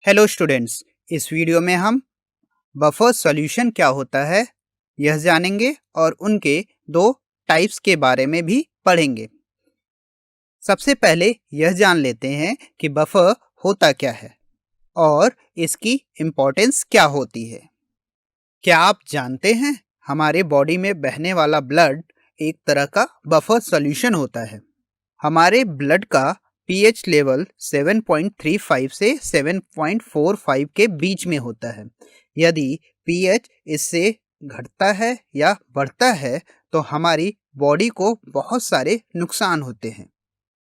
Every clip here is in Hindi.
हेलो स्टूडेंट्स, इस वीडियो में हम बफर सॉल्यूशन क्या होता है यह जानेंगे और उनके दो टाइप्स के बारे में भी पढ़ेंगे। सबसे पहले यह जान लेते हैं कि बफर होता क्या है और इसकी इम्पोर्टेंस क्या होती है। क्या आप जानते हैं हमारे बॉडी में बहने वाला ब्लड एक तरह का बफर सॉल्यूशन होता है। हमारे ब्लड का पीएच लेवल 7.35 से 7.45 के बीच में होता है। यदि पीएच इससे घटता है या बढ़ता है तो हमारी बॉडी को बहुत सारे नुकसान होते हैं।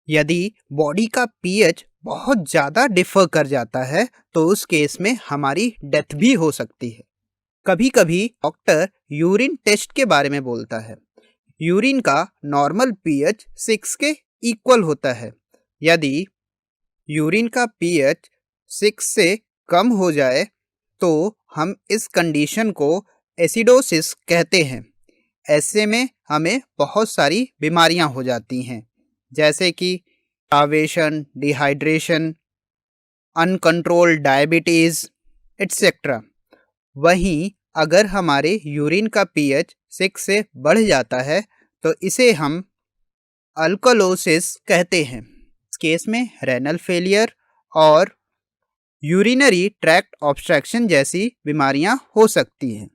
यदि बॉडी का पीएच बहुत ज़्यादा डिफर कर जाता है तो उस केस में हमारी डेथ भी हो सकती है। कभी कभी डॉक्टर यूरिन टेस्ट के बारे में बोलता है। यूरिन का नॉर्मल पीएच 6 के इक्वल होता है। यदि यूरिन का पीएच 6 से कम हो जाए तो हम इस कंडीशन को एसिडोसिस कहते हैं। ऐसे में हमें बहुत सारी बीमारियां हो जाती हैं, जैसे कि starvation, dehydration, uncontrolled diabetes etcetera. वहीं अगर हमारे यूरिन का पीएच 6 से बढ़ जाता है तो इसे हम अल्कलोसिस कहते हैं। इस केस में रेनल फेलियर और यूरिनरी ट्रैक्ट ऑब्स्ट्रक्शन जैसी बीमारियां हो सकती हैं।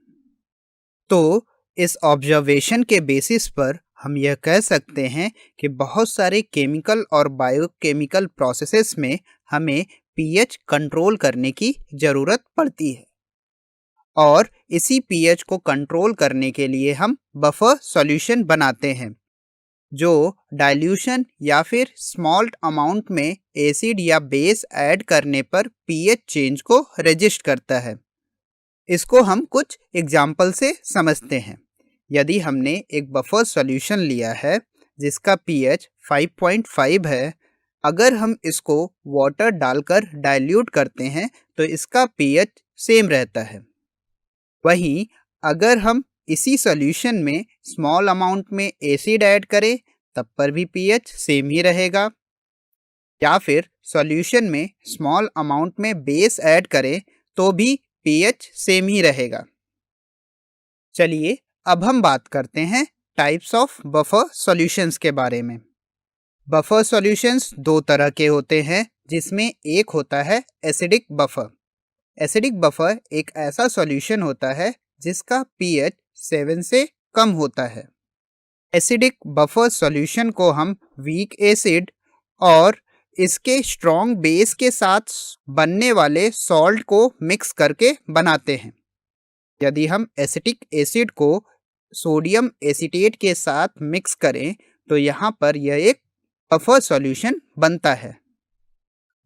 तो इस ऑब्जर्वेशन के बेसिस पर हम यह कह सकते हैं कि बहुत सारे केमिकल और बायोकेमिकल प्रोसेसेस में हमें पीएच कंट्रोल करने की ज़रूरत पड़ती है और इसी पीएच को कंट्रोल करने के लिए हम बफर सॉल्यूशन बनाते हैं, जो डाइल्यूशन या फिर स्मॉल अमाउंट में एसिड या बेस ऐड करने पर पीएच चेंज को रजिस्ट करता है। इसको हम कुछ एग्जाम्पल से समझते हैं। यदि हमने एक बफर सॉल्यूशन लिया है जिसका पीएच 5.5 है, अगर हम इसको वाटर डालकर डाइल्यूट करते हैं तो इसका पीएच सेम रहता है। वहीं अगर हम इसी सॉल्यूशन में स्मॉल अमाउंट में एसिड ऐड करें तब पर भी पीएच सेम ही रहेगा, या फिर सॉल्यूशन में स्मॉल अमाउंट में बेस ऐड करें तो भी पीएच सेम ही रहेगा। चलिए अब हम बात करते हैं टाइप्स ऑफ बफर सॉल्यूशंस के बारे में। बफर सॉल्यूशंस दो तरह के होते हैं, जिसमें एक होता है एसिडिक बफर। एसिडिक बफर एक ऐसा सॉल्यूशन होता है जिसका पीएच 7 से कम होता है। एसिडिक बफर सॉल्यूशन को हम वीक एसिड और इसके स्ट्रॉन्ग बेस के साथ बनने वाले सॉल्ट को मिक्स करके बनाते हैं। यदि हम एसिटिक एसिड को सोडियम एसीटेट के साथ मिक्स करें तो यहाँ पर यह एक बफर सॉल्यूशन बनता है।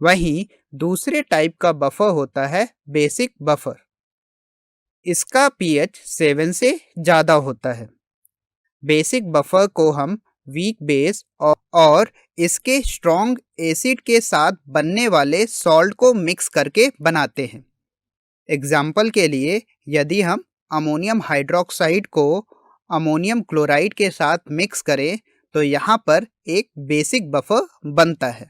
वहीं दूसरे टाइप का बफर होता है बेसिक बफर। इसका पीएच 7 से ज़्यादा होता है। बेसिक बफर को हम वीक बेस और इसके स्ट्रॉन्ग एसिड के साथ बनने वाले सॉल्ट को मिक्स करके बनाते हैं। एग्जाम्पल के लिए यदि हम अमोनियम हाइड्रोक्साइड को अमोनियम क्लोराइड के साथ मिक्स करें तो यहाँ पर एक बेसिक बफर बनता है।